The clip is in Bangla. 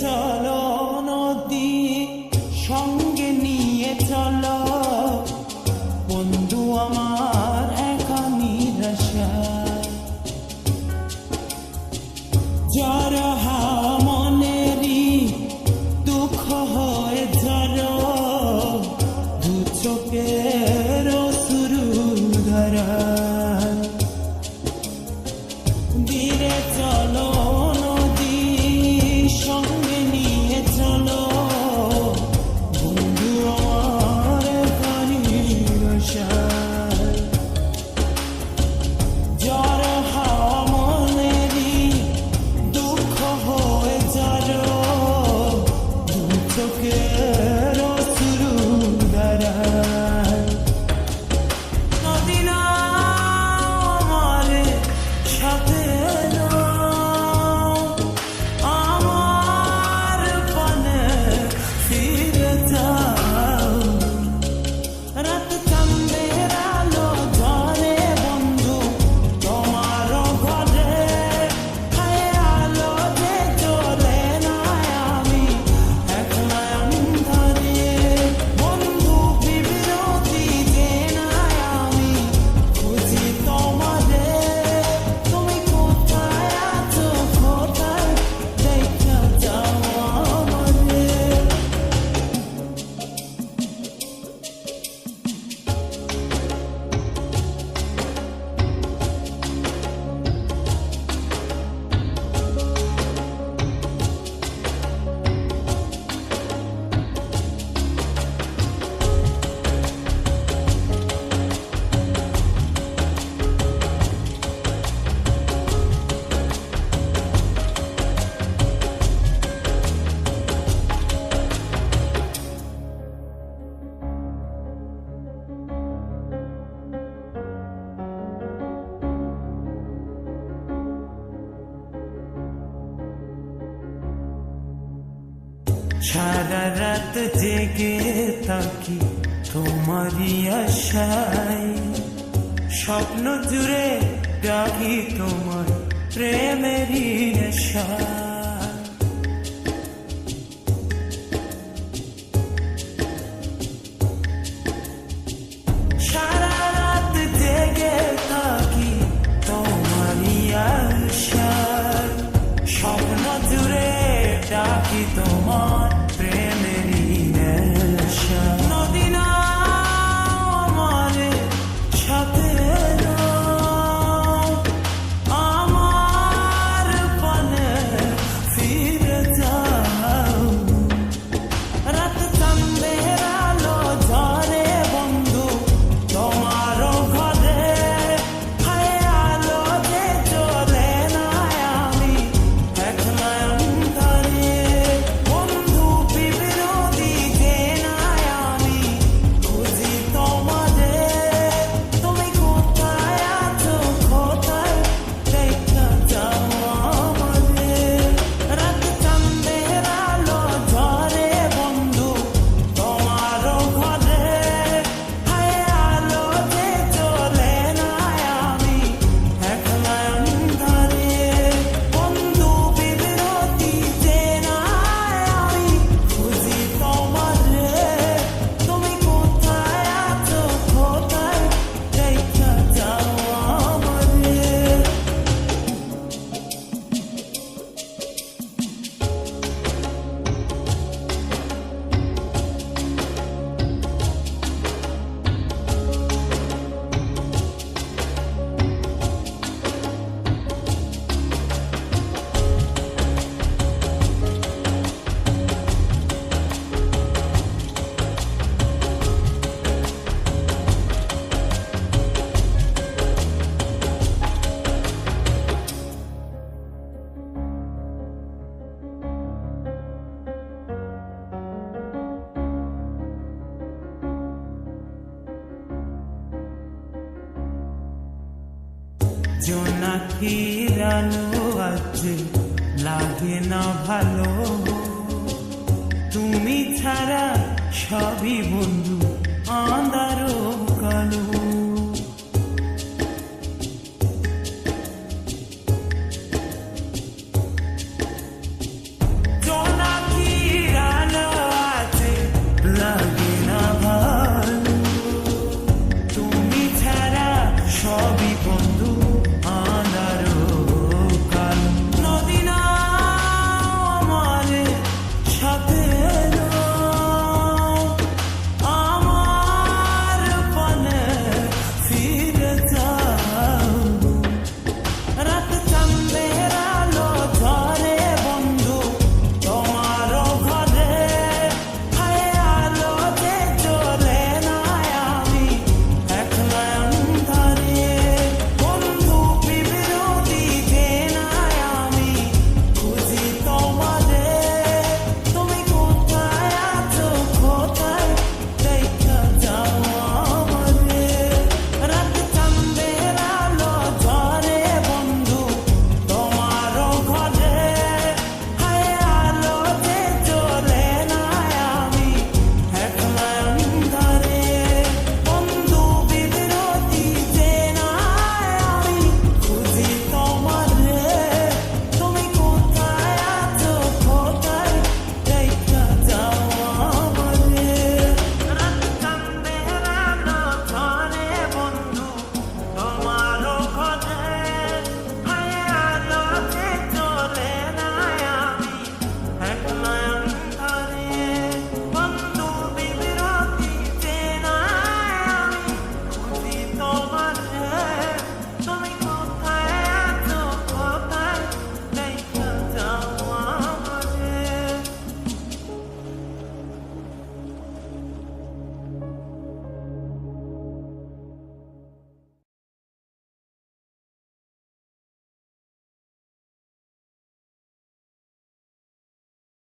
চলো নদী, সঙ্গে নিয়ে চলো বন্ধু আমার একা নিরাশা। জড়হা মনেরই দুঃখ হয়ে ঝরো, দু চোখের শুরু ধরা। ধীরে চলো নদী, সঙ্গে নিয়ে চলো বন্ধু আমার একা নিরাশা। জড়হা মনেরই দুঃখ হয়ে ঝরো, দু চোখের শুরু ধরা। নদী না আমার সাথে আমার পানে ফিরে যাও। রাত চাঁদের আলো ঝরে বন্ধু তোমার ঘরে, হায় আলো যে চলে না আমি একলা অন্ধকারে। বন্ধু বিরতি যে না আমি খুঁজি তোমারে, তুমি কোথায় আছো কোথায় দেখা যাও আমারে। সারা রাত জেগে থাকি তোমারই আশায়, স্বপ্ন জুড়ে ডাকি তোমার প্রেমেরই নেশা। সারা রাত জেগে থাকি তোমারই আশায়, স্বপ্ন জুড়ে ডাকি তোমার প্রেমেরই নেশা। নদী না আমার সাথে আমার পানে ফিরে যাও। রাত চাঁদের আলো ঝরে বন্ধু তোমার ঘরে, হায় আলো যে চলে না আমি একলা অন্ধকারে। বন্ধু বিরতি যে না আমি খুঁজি তোমারে, তুমি কোথায় আছো কোথায় দেখা যাও আমারে। রাত চাঁদের আলো ঝরে বন্ধু তোমার ঘরে, হায় আলো যে চলে না আমি একলা অন্ধকারে। বন্ধু বিরতি যে না আমি খুঁজি তোমারে, তুমি কোথায় আছো কোথায় দেখা যাও আমারে। জোনাকির আলো আজ লাগে না ভালো, তুমি ছাড়া সবই বন্ধু আঁধারো।